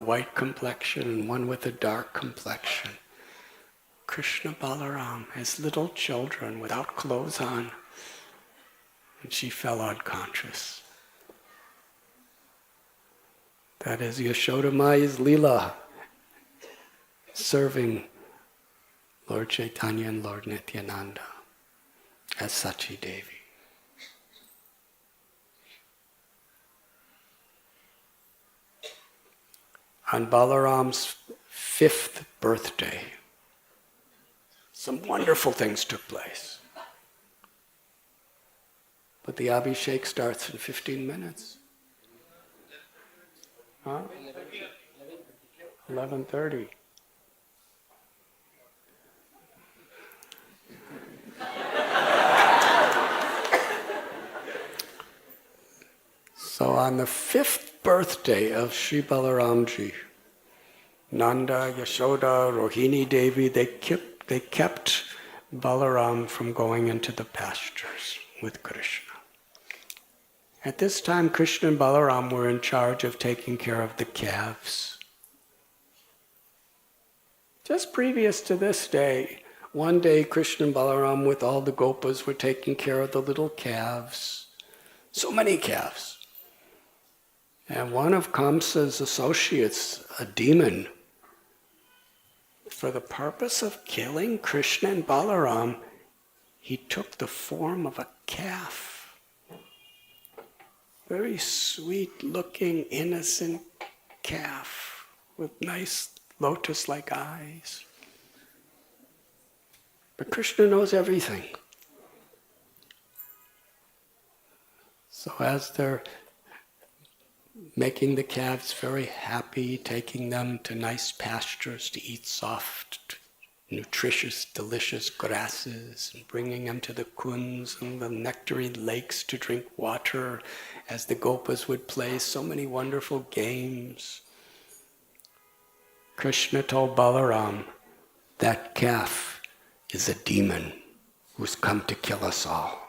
white complexion and one with a dark complexion. Krishna Balaram as little children without clothes on. And she fell unconscious. That is Yashoda Maya's Leela, serving Lord Chaitanya and Lord Nityananda as Sachi Devi. On Balaram's 5th birthday, some wonderful things took place. But the Abhishek starts in 15 minutes. Huh? 11:30. So on the 5th birthday of Sri Balaramji, Nanda, Yashoda, Rohini Devi, they kept Balaram from going into the pastures with Krishna. At this time, Krishna and Balaram were in charge of taking care of the calves. Just previous to this day, one day Krishna and Balaram with all the gopas were taking care of the little calves. So many calves. And one of Kamsa's associates, a demon, for the purpose of killing Krishna and Balaram, he took the form of a calf. Very sweet-looking, innocent calf with nice lotus-like eyes. But Krishna knows everything. So as they're making the calves very happy, taking them to nice pastures to eat soft, nutritious, delicious grasses, and bringing them to the kunds and the nectarine lakes to drink water, as the gopas would play so many wonderful games. Krishna told Balaram, that calf is a demon who's come to kill us all.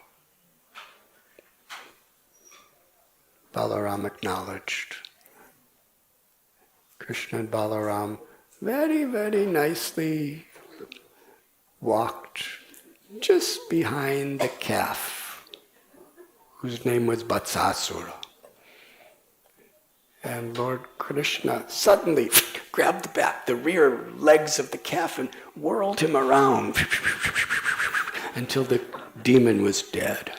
Balaram acknowledged. Krishna and Balaram very, very nicely walked just behind the calf, whose name was Vatsasura. And Lord Krishna suddenly grabbed the rear legs of the calf and whirled him around until the demon was dead.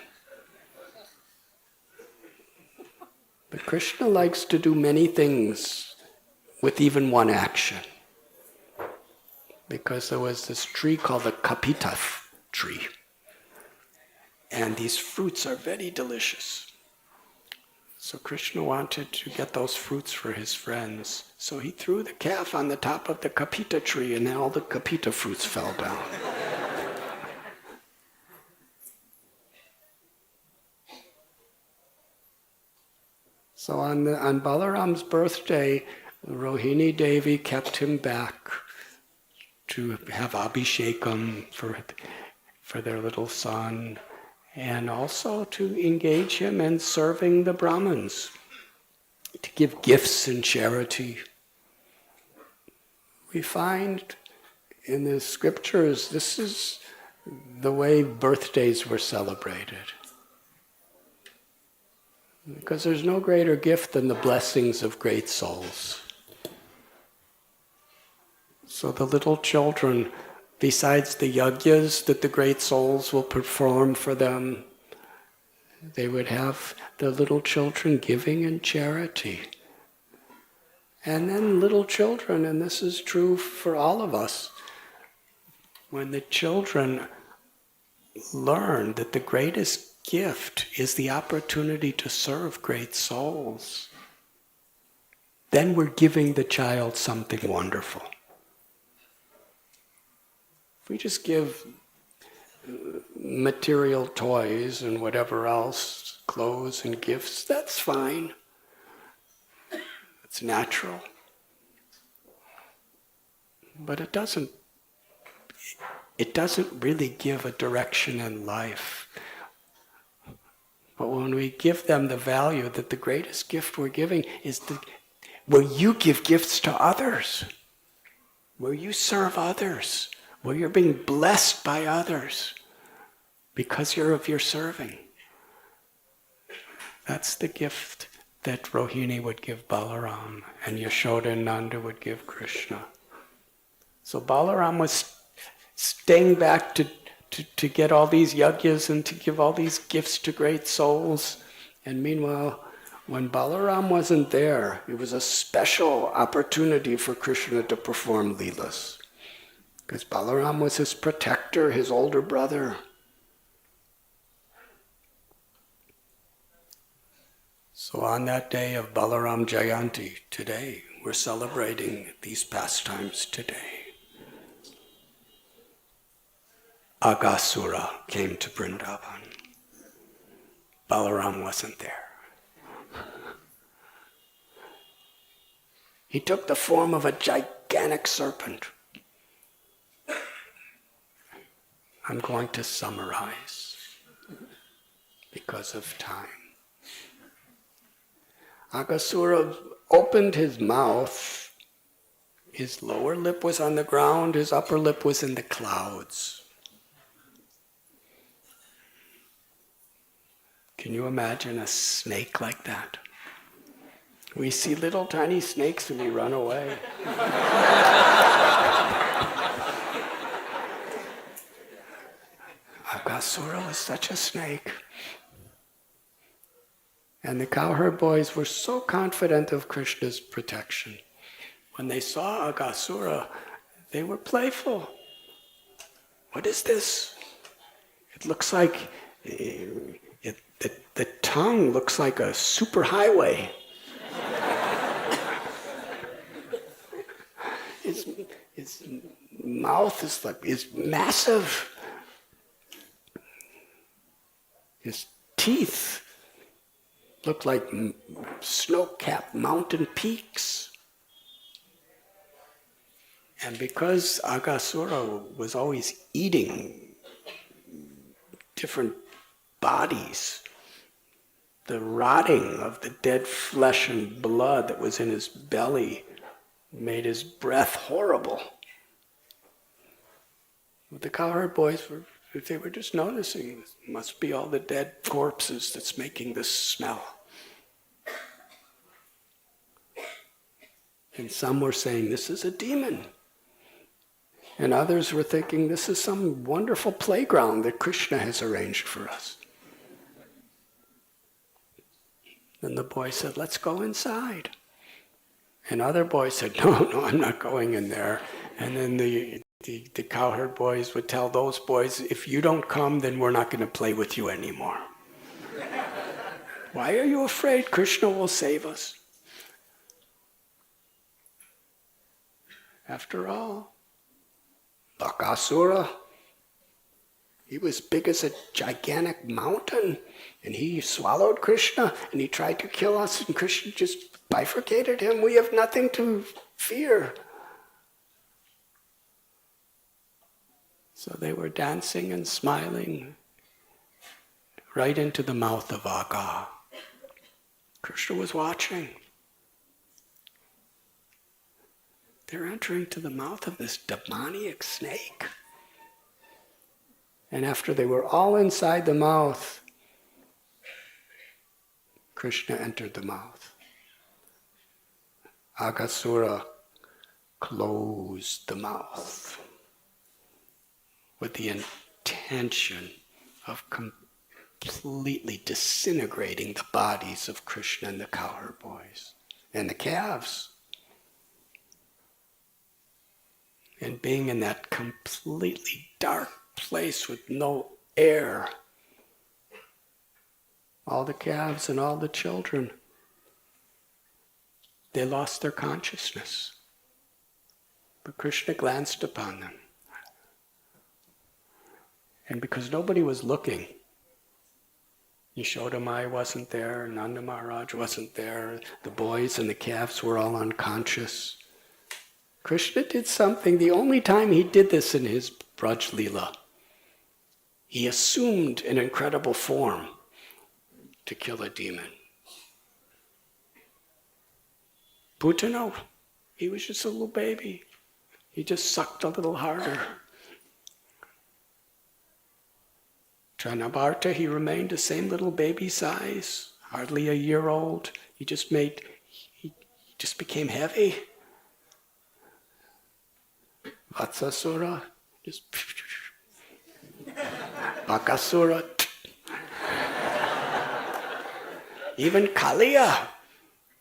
But Krishna likes to do many things with even one action. Because there was this tree called the kapita tree. And these fruits are very delicious. So Krishna wanted to get those fruits for his friends. So he threw the calf on the top of the kapita tree, and then all the kapita fruits fell down. So on Balaram's birthday, Rohini Devi kept him back to have Abhishekam for their little son, and also to engage him in serving the Brahmins, to give gifts and charity. We find in the scriptures, this is the way birthdays were celebrated. Because there's no greater gift than the blessings of great souls. So the little children, besides the yagyas that the great souls will perform for them, they would have the little children giving in charity. And then little children, and this is true for all of us, when the children learn that the greatest gift is the opportunity to serve great souls, then we're giving the child something wonderful. If we just give material toys and whatever else, clothes and gifts, that's fine. It's natural. But it doesn't really give a direction in life. But when we give them the value that the greatest gift we're giving is Will you give gifts to others? Will you serve others? Will you be blessed by others because you're of your serving? That's the gift that Rohini would give Balaram and Yashoda and Nanda would give Krishna. So Balaram was staying back to get all these yagyas and to give all these gifts to great souls. And meanwhile, when Balaram wasn't there, it was a special opportunity for Krishna to perform leelas. Because Balaram was his protector, his older brother. So on that day of Balaram Jayanti, today, we're celebrating these pastimes today. Aghasura came to Vrindavan. Balaram wasn't there. He took the form of a gigantic serpent. I'm going to summarize because of time. Aghasura opened his mouth. His lower lip was on the ground, his upper lip was in the clouds. Can you imagine a snake like that? We see little tiny snakes and we run away. Aghasura was such a snake. And the cowherd boys were so confident of Krishna's protection. When they saw Aghasura, they were playful. What is this? It looks like, the tongue looks like a superhighway. His mouth is massive. His teeth look like snow-capped mountain peaks. And because Aghasura was always eating different bodies, the rotting of the dead flesh and blood that was in his belly made his breath horrible. But the cowherd boys they were just noticing, it must be all the dead corpses that's making this smell. And some were saying, this is a demon. And others were thinking, this is some wonderful playground that Krishna has arranged for us. And the boy said, let's go inside. And other boys said, no, I'm not going in there. And then the cowherd boys would tell those boys, if you don't come, then we're not going to play with you anymore. Why are you afraid? Krishna will save us. After all, Bakasura, he was big as a gigantic mountain, and he swallowed Krishna, and he tried to kill us, and Krishna just bifurcated him. We have nothing to fear. So they were dancing and smiling right into the mouth of Agha. Krishna was watching. They're entering to the mouth of this demoniac snake. And after they were all inside the mouth, Krishna entered the mouth. Aghasura closed the mouth with the intention of completely disintegrating the bodies of Krishna and the cowherd boys and the calves. And being in that completely dark place with no air, all the calves and all the children, they lost their consciousness. But Krishna glanced upon them. And because nobody was looking, Yashoda Mai wasn't there, Nanda Maharaj wasn't there, the boys and the calves were all unconscious. Krishna did something, the only time he did this in his Braj Leela. He assumed an incredible form to kill a demon. Putana, he was just a little baby. He just sucked a little harder. Tranabarta, he remained the same little baby size, hardly a year old. He just became heavy. Vatsasura, just Bakasura. Even Kaliya,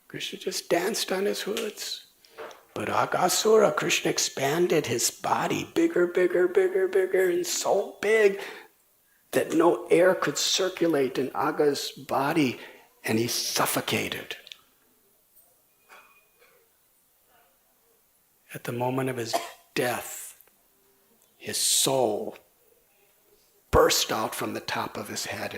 Krishna just danced on his hoods. But Agasura, Krishna expanded his body bigger, bigger, bigger, bigger, and so big that no air could circulate in Aga's body, and he suffocated. At the moment of his death, his soul burst out from the top of his head and